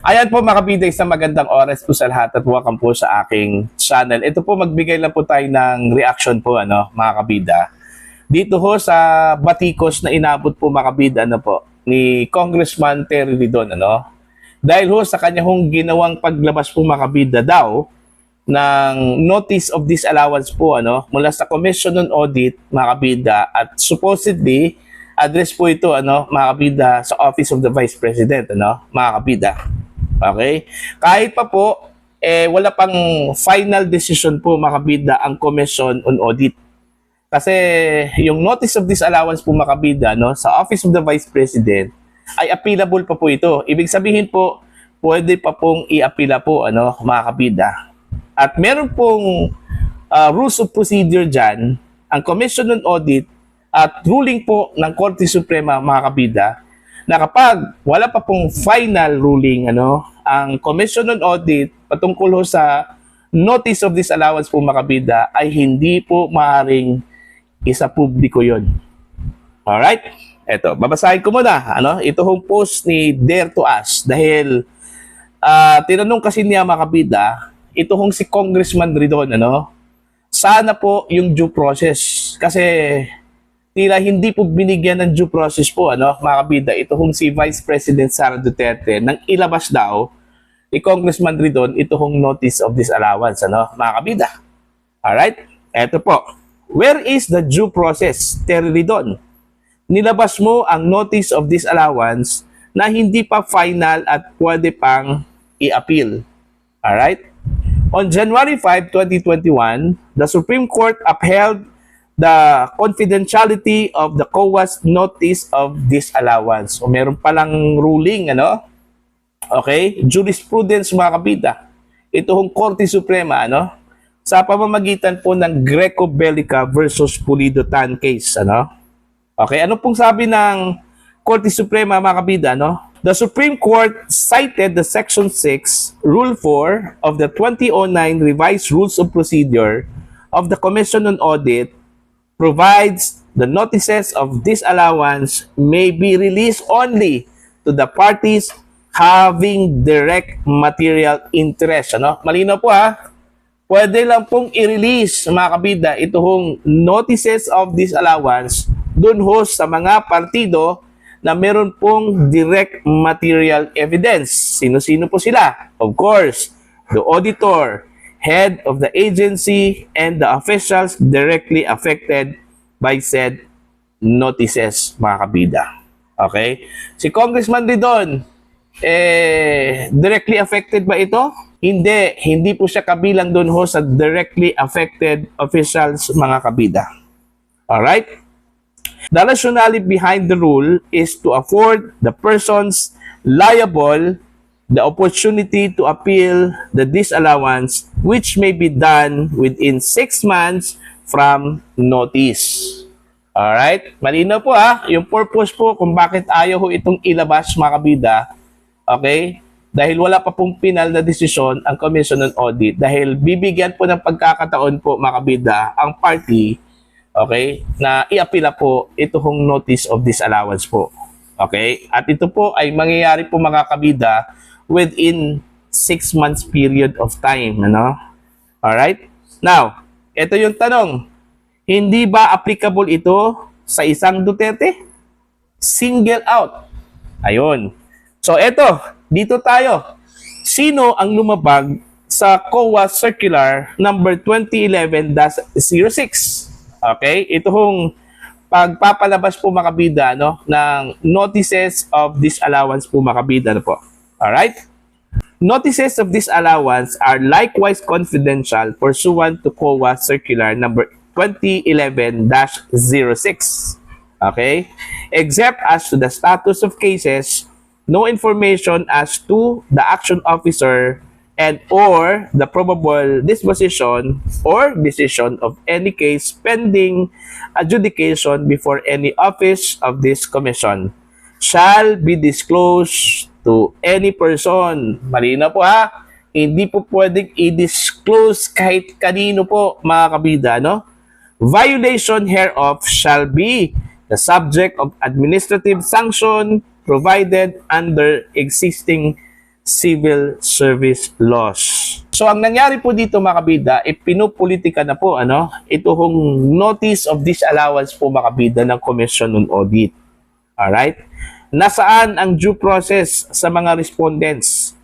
Ayan po mga kabida, isang magandang oras po sa lahat at welcome po sa aking channel. Ito po, magbigay lang po tayo ng reaction po mga kabida. Dito ho sa batikos na inabot po mga kabida ni Congressman Terry Ridon. Dahil ho sa kanya hong ginawang paglabas po mga kabida daw ng notice of disallowance po mula sa Commission on Audit mga kabida, at supposedly address po ito mga kabida sa Office of the Vice President mga kabida. Okay? Kahit pa po, wala pang final decision po mga kabida ang Commission on Audit. Kasi yung notice of disallowance po mga kabida sa Office of the Vice President ay appealable pa po ito. Ibig sabihin po, pwede pa pong i-appeala po mga kabida. At meron pong rules of procedure dyan, ang Commission on Audit at ruling po ng Korte Suprema mga kabida, na kapag wala pa pong final ruling ang Commission on Audit patungkol ho sa notice of disallowance po mga kabida, ay hindi po maaaring isa publiko yon. Alright? Eto, babasahin ko muna. Ito hong post ni Dare to Us dahil tinanong kasi niya mga kabida, ito hong si Congressman Ridon, sana po yung due process. Kasi tila hindi po binigyan ng due process po mga kabida, ito hong si Vice President Sara Duterte nang ilabas daw ni Congressman Ridon ito hong notice of disallowance mga kabida. Alright? Eto po. Where is the due process, Terry Ridon? Nilabas mo ang notice of disallowance na hindi pa final at pwede pang i-appeal. Alright? On January 5, 2021, the Supreme Court upheld the confidentiality of the COA's notice of disallowance. O meron palang ruling, Okay? Jurisprudence mga kabida. Ito hong Korte Suprema, sa pamamagitan po ng Greco Bellica versus Pulido Tan case, Okay, ano pong sabi ng Korte Suprema mga kabida, The Supreme Court cited the Section 6, Rule 4 of the 2009 Revised Rules of Procedure of the Commission on Audit provides the notices of disallowance may be released only to the parties having direct material interest. Malinaw po Pwede lang pong i-release mga kabida ito hong notices of disallowance dun ho sa mga partido na meron pong direct material evidence. Sino-sino po sila? Of course, the auditor, head of the agency, and the officials directly affected by said notices, mga kabida. Okay? Si Congressman Ridon, directly affected ba ito? Hindi. Hindi po siya kabilang doon ho sa directly affected officials, mga kabida. Alright? The rationale behind the rule is to afford the persons liable the opportunity to appeal the disallowance, which may be done within 6 months from notice. Alright? Malinaw po yung purpose po kung bakit ayaw ho itong ilabas mga kabida. Okay? Dahil wala pa pong final na desisyon ang Commission on Audit, dahil bibigyan po ng pagkakataon po mga kabida ang party, okay, na i-apila po ito hong notice of disallowance po. Okay? At ito po ay mangyayari po mga kabida within 6 months period of time, Alright? Now, ito yung tanong. Hindi ba applicable ito sa isang Duterte? Single out. Ayun. So, dito tayo. Sino ang lumabag sa COA Circular number 2011-06? Okay? Ito hong pagpapalabas po mga kabida ng notices of disallowance po mga kabida po. Alright? Notices of disallowance are likewise confidential pursuant to COA Circular number 2011-06. Okay? Except as to the status of cases, no information as to the action officer and or the probable disposition or decision of any case pending adjudication before any office of this commission shall be disclosed to any person. Malinaw po Hindi po pwedeng i-disclose kahit kanino po mga kabida, Violation hereof shall be the subject of administrative sanction provided under existing Civil Service Laws. So ang nangyari po dito mga kabida, pinupolitika na po ito hong notice of disallowance po mga kabida ng Commission on Audit. Alright? Nasaan ang due process sa mga respondents?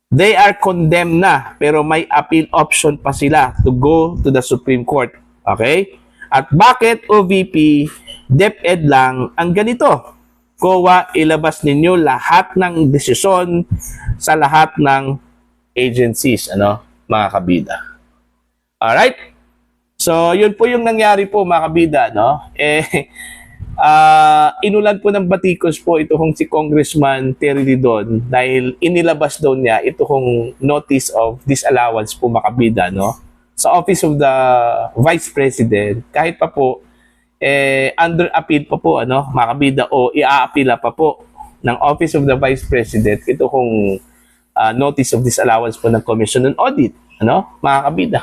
They are condemned na pero may appeal option pa sila to go to the Supreme Court. Okay? At bakit OVP, DepEd lang ang ganito? COA, ilabas ninyo lahat ng desisyon sa lahat ng agencies, mga kabida. Alright? So, yun po yung nangyari po, mga kabida, inulan po ng batikos po ito hong si Congressman Terry Didon dahil inilabas daw niya ito hong notice of disallowance po, mga kabida, sa Office of the Vice President, kahit pa po under appeal pa po mga kabida, o i-a-appeala pa po ng Office of the Vice President ito kung notice of disallowance po ng Commission on Audit, mga kabida.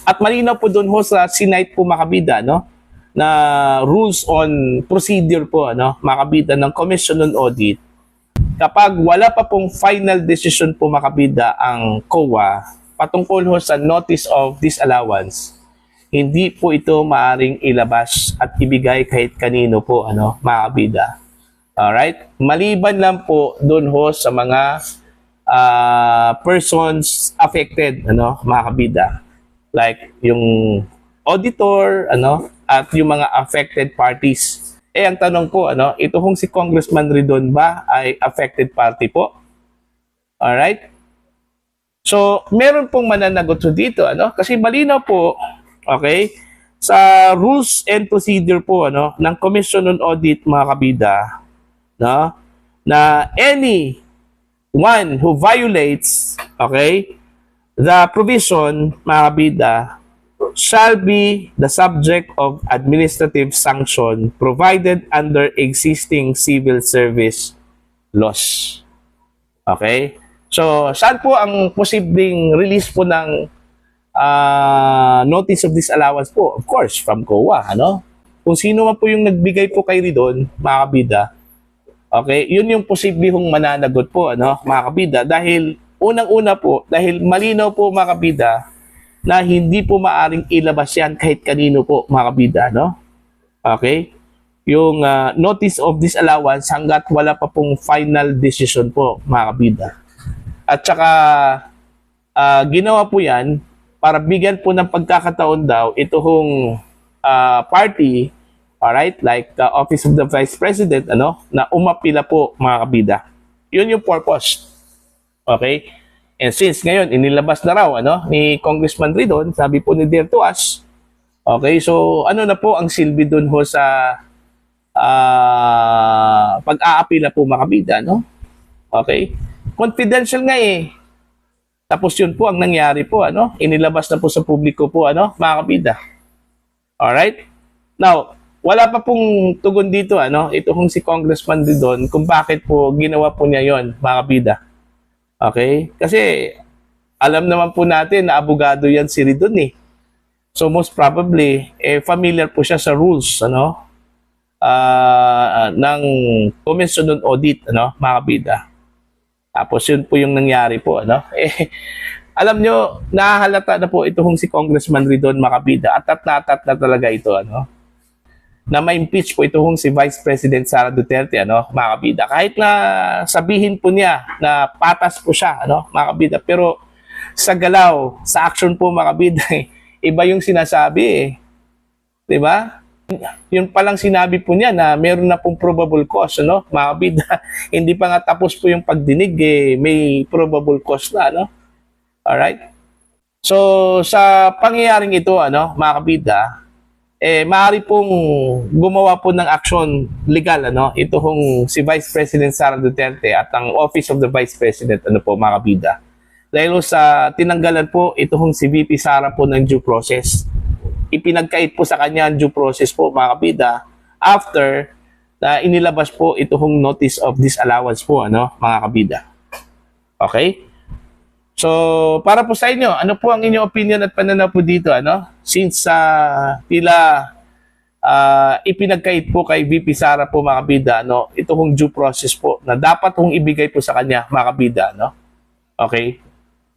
At malinaw po doon ho sa Senate po, mga kabida, na rules on procedure po, mga kabida, ng Commission on Audit. Kapag wala pa pong final decision po, mga kabida, ang COA patungkol ho sa notice of disallowance, hindi po ito maaring ilabas at ibigay kahit kanino po, mga kabida. Alright? Maliban lang po doon ho sa mga persons affected, mga kabida. Like yung auditor, at yung mga affected parties. Ang tanong po, ito hong si Congressman Ridon ba ay affected party po? Alright? So, meron pong mananagot dito, kasi malinaw po, okay, sa rules and procedure po ng Commission on Audit, mga kabida, na any one who violates, okay, the provision, mga kabida, shall be the subject of administrative sanction provided under existing civil service laws. Okay? So, saan po ang posibleng release po ng notice of disallowance po? Of course, from COA, Kung sino man po yung nagbigay po kay Ridon, mga kabida, okay, yun yung posible hong mananagot po, mga kabida, dahil unang-una po, dahil malinaw po, mga kabida, na hindi po maaring ilabas yan kahit kanino po, mga kabida, Okay? Yung notice of disallowance hanggat wala pa pong final decision po, mga kabida. At saka, ginawa po yan para bigyan po ng pagkakataon daw ito hong party, alright, like the Office of the Vice President, na umapila po, mga kabida. Yun yung purpose. Okay? And since ngayon, inilabas na raw ni Congressman Ridon, sabi po ni Dare to Us, okay, so na po ang silbi dun ho sa pag-aapila po, mga kabida, Okay? Confidential nga Tapos yun po ang nangyari po, inilabas na po sa publiko po, mga kabida. Alright? Now, wala pa pong tugon dito, ito hong si Congressman Ridon kung bakit po ginawa po niya yon, mga kabida. Okay? Kasi alam naman po natin na abogado yan si Ridon So most probably, familiar po siya sa rules, ng Commission on Audit, mga kabida. Tapos yun po yung nangyari po, alam nyo, nahahalata na po ito hong si Congressman Ridon, mga kabida, at na talaga ito, na ma-impeach po ito hong si Vice President Sara Duterte, mga kabida. Kahit na sabihin po niya na patas po siya, mga kabida, pero sa galaw, sa action po, mga kabida, iba yung sinasabi, di ba? Yun palang sinabi po niya na meron na pong probable cause, mga kabida. Hindi pa nga tapos po yung pagdinig, may probable cause na, Alright? So, sa pangyayaring ito, mga kabida, maaari pong gumawa po ng action legal, ito hong si Vice President Sara Duterte at ang Office of the Vice President, po, mga kabida. Dahil sa tinanggalan po, ito hong si VP Sara po ng due process. Ipinagkait po sa kanya ang due process po, mga kabida, after na inilabas po ito hong notice of disallowance po, mga kabida. Okay? So, para po sa inyo, ano po ang inyong opinion at pananaw po dito, Since tila ipinagkait po kay VP Sara po, mga kabida, ito hong due process po na dapat hong ibigay po sa kanya, mga kabida, Okay?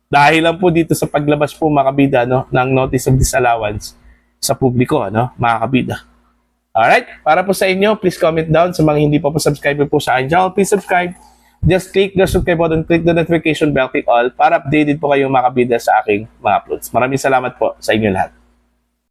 Dahil lang po dito sa paglabas po mga kabida, no, ng notice of disallowance sa publiko, ano, mga kabida. Alright? Para po sa inyo, please comment down. Sa mga hindi pa po subscribe po sa akin channel, please subscribe. Just click the subscribe button, click the notification bell, click all para updated po kayo mga kabida sa aking mga uploads. Maraming salamat po sa inyo lahat.